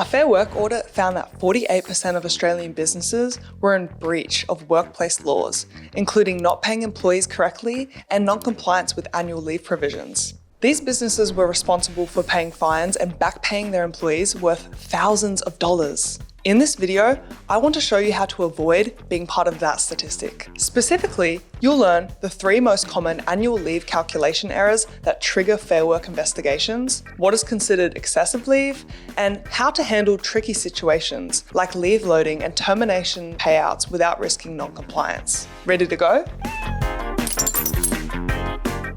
A Fair Work audit found that 48% of Australian businesses were in breach of workplace laws, including not paying employees correctly and non-compliance with annual leave provisions. These businesses were responsible for paying fines and back-paying their employees worth thousands of dollars. In this video, I want to show you how to avoid being part of that statistic. Specifically, you'll learn the 3 most common annual leave calculation errors that trigger Fair Work investigations, what is considered excessive leave, and how to handle tricky situations like leave loading and termination payouts without risking non-compliance. Ready to go?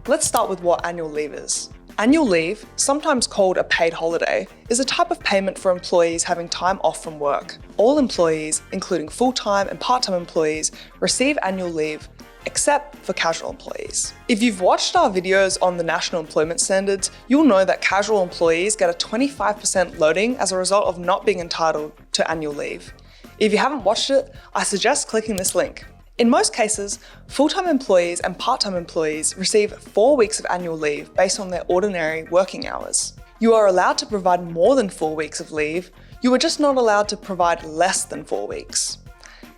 Let's start with what annual leave is. Annual leave, sometimes called a paid holiday, is a type of payment for employees having time off from work. All employees, including full-time and part-time employees, receive annual leave, except for casual employees. If you've watched our videos on the National Employment Standards, you'll know that casual employees get a 25% loading as a result of not being entitled to annual leave. If you haven't watched it, I suggest clicking this link. In most cases, full-time employees and part-time employees receive 4 weeks of annual leave based on their ordinary working hours. You are allowed to provide more than 4 weeks of leave, you are just not allowed to provide less than 4 weeks.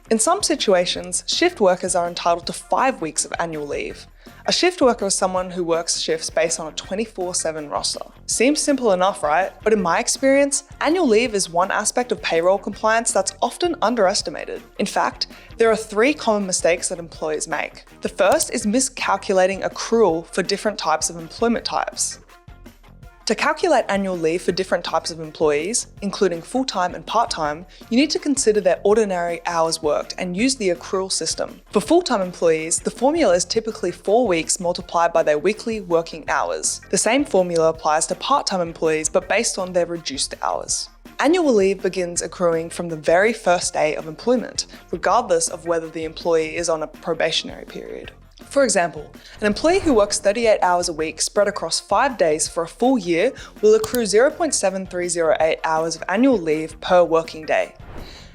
In some situations, shift workers are entitled to 5 weeks of annual leave. A shift worker is someone who works shifts based on a 24/7 roster. Seems simple enough, right? But in my experience, annual leave is one aspect of payroll compliance that's often underestimated. In fact, there are 3 common mistakes that employers make. The first is miscalculating accrual for different types of employment types. To calculate annual leave for different types of employees, including full-time and part-time, you need to consider their ordinary hours worked and use the accrual system. For full-time employees, the formula is typically 4 weeks multiplied by their weekly working hours. The same formula applies to part-time employees, but based on their reduced hours. Annual leave begins accruing from the very first day of employment, regardless of whether the employee is on a probationary period. For example, an employee who works 38 hours a week spread across 5 days for a full year will accrue 0.7308 hours of annual leave per working day.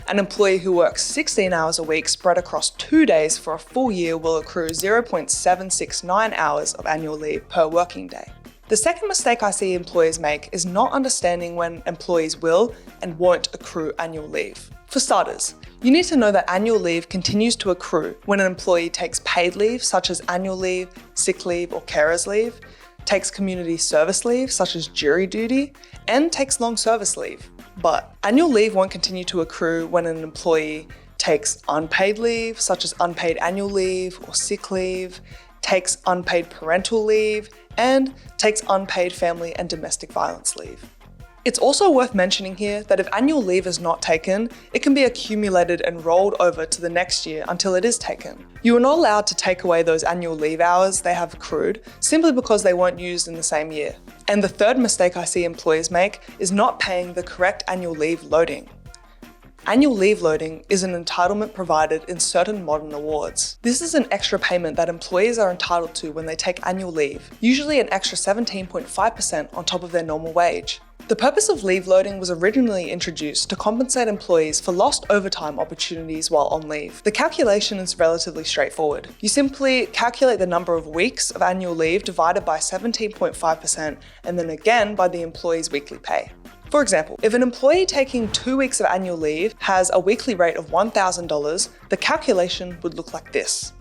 An employee who works 16 hours a week spread across 2 days for a full year will accrue 0.769 hours of annual leave per working day. The second mistake I see employers make is not understanding when employees will and won't accrue annual leave. For starters, you need to know that annual leave continues to accrue when an employee takes paid leave, such as annual leave, sick leave, or carers leave, takes community service leave, such as jury duty, and takes long service leave. But annual leave won't continue to accrue when an employee takes unpaid leave, such as unpaid annual leave or sick leave, takes unpaid parental leave, and takes unpaid family and domestic violence leave. It's also worth mentioning here that if annual leave is not taken, it can be accumulated and rolled over to the next year until it is taken. You are not allowed to take away those annual leave hours they have accrued simply because they weren't used in the same year. And the third mistake I see employers make is not paying the correct annual leave loading. Annual leave loading is an entitlement provided in certain modern awards. This is an extra payment that employees are entitled to when they take annual leave, usually an extra 17.5% on top of their normal wage. The purpose of leave loading was originally introduced to compensate employees for lost overtime opportunities while on leave. The calculation is relatively straightforward. You simply calculate the number of weeks of annual leave divided by 17.5% and then again by the employee's weekly pay. For example, if an employee taking 2 weeks of annual leave has a weekly rate of $1,000, the calculation would look like this.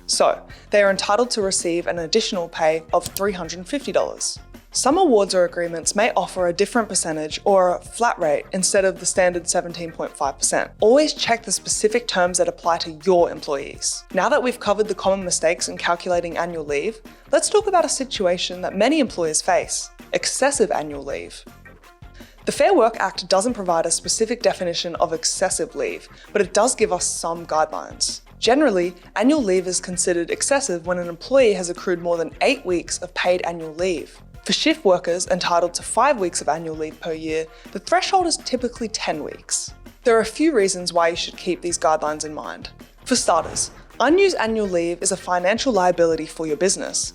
So, they are entitled to receive an additional pay of $350. Some awards or agreements may offer a different percentage or a flat rate instead of the standard 17.5%. Always check the specific terms that apply to your employees. Now that we've covered the common mistakes in calculating annual leave, let's talk about a situation that many employers face: excessive annual leave. The Fair Work Act doesn't provide a specific definition of excessive leave, but it does give us some guidelines. Generally, annual leave is considered excessive when an employee has accrued more than 8 weeks of paid annual leave. For shift workers entitled to 5 weeks of annual leave per year, the threshold is typically 10 weeks. There are a few reasons why you should keep these guidelines in mind. For starters, unused annual leave is a financial liability for your business.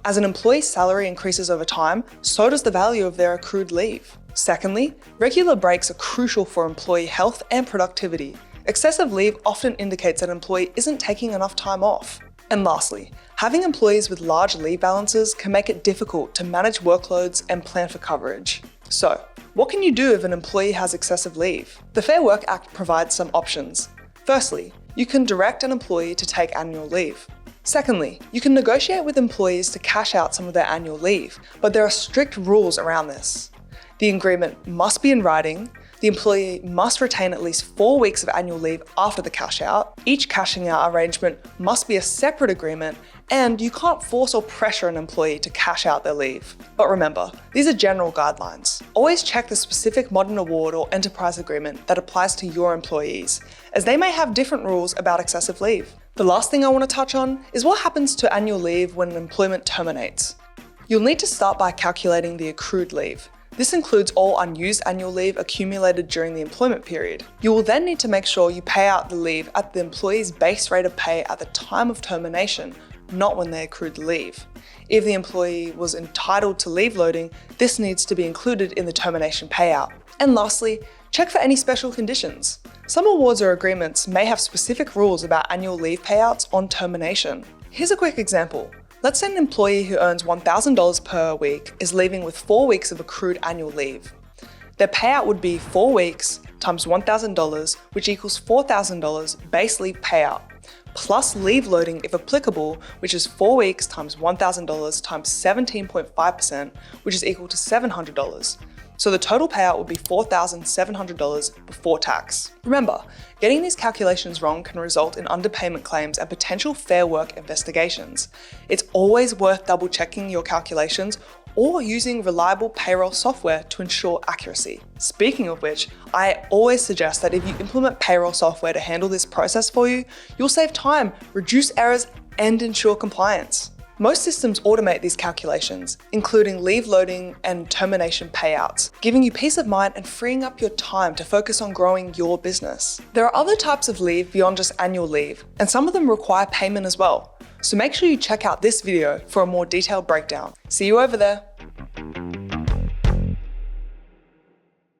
As an employee's salary increases over time, so does the value of their accrued leave. Secondly, regular breaks are crucial for employee health and productivity. Excessive leave often indicates that an employee isn't taking enough time off. And lastly, having employees with large leave balances can make it difficult to manage workloads and plan for coverage. So, what can you do if an employee has excessive leave? The Fair Work Act provides some options. Firstly, you can direct an employee to take annual leave. Secondly, you can negotiate with employees to cash out some of their annual leave, but there are strict rules around this. The agreement must be in writing, the employee must retain at least 4 weeks of annual leave after the cash out, each cashing out arrangement must be a separate agreement, and you can't force or pressure an employee to cash out their leave. But remember, these are general guidelines. Always check the specific modern award or enterprise agreement that applies to your employees, as they may have different rules about excessive leave. The last thing I want to touch on is what happens to annual leave when an employment terminates. You'll need to start by calculating the accrued leave. This includes all unused annual leave accumulated during the employment period. You will then need to make sure you pay out the leave at the employee's base rate of pay at the time of termination, not when they accrued the leave. If the employee was entitled to leave loading, this needs to be included in the termination payout. And lastly, check for any special conditions. Some awards or agreements may have specific rules about annual leave payouts on termination. Here's a quick example. Let's say an employee who earns $1,000 per week is leaving with 4 weeks of accrued annual leave. Their payout would be 4 weeks times $1,000, which equals $4,000 base leave payout, plus leave loading if applicable, which is 4 weeks times $1,000 times 17.5%, which is equal to $700. So the total payout would be $4,700 before tax. Remember, getting these calculations wrong can result in underpayment claims and potential Fair Work investigations. It's always worth double checking your calculations or using reliable payroll software to ensure accuracy. Speaking of which, I always suggest that if you implement payroll software to handle this process for you, you'll save time, reduce errors, and ensure compliance. Most systems automate these calculations, including leave loading and termination payouts, giving you peace of mind and freeing up your time to focus on growing your business. There are other types of leave beyond just annual leave, and some of them require payment as well. So make sure you check out this video for a more detailed breakdown. See you over there.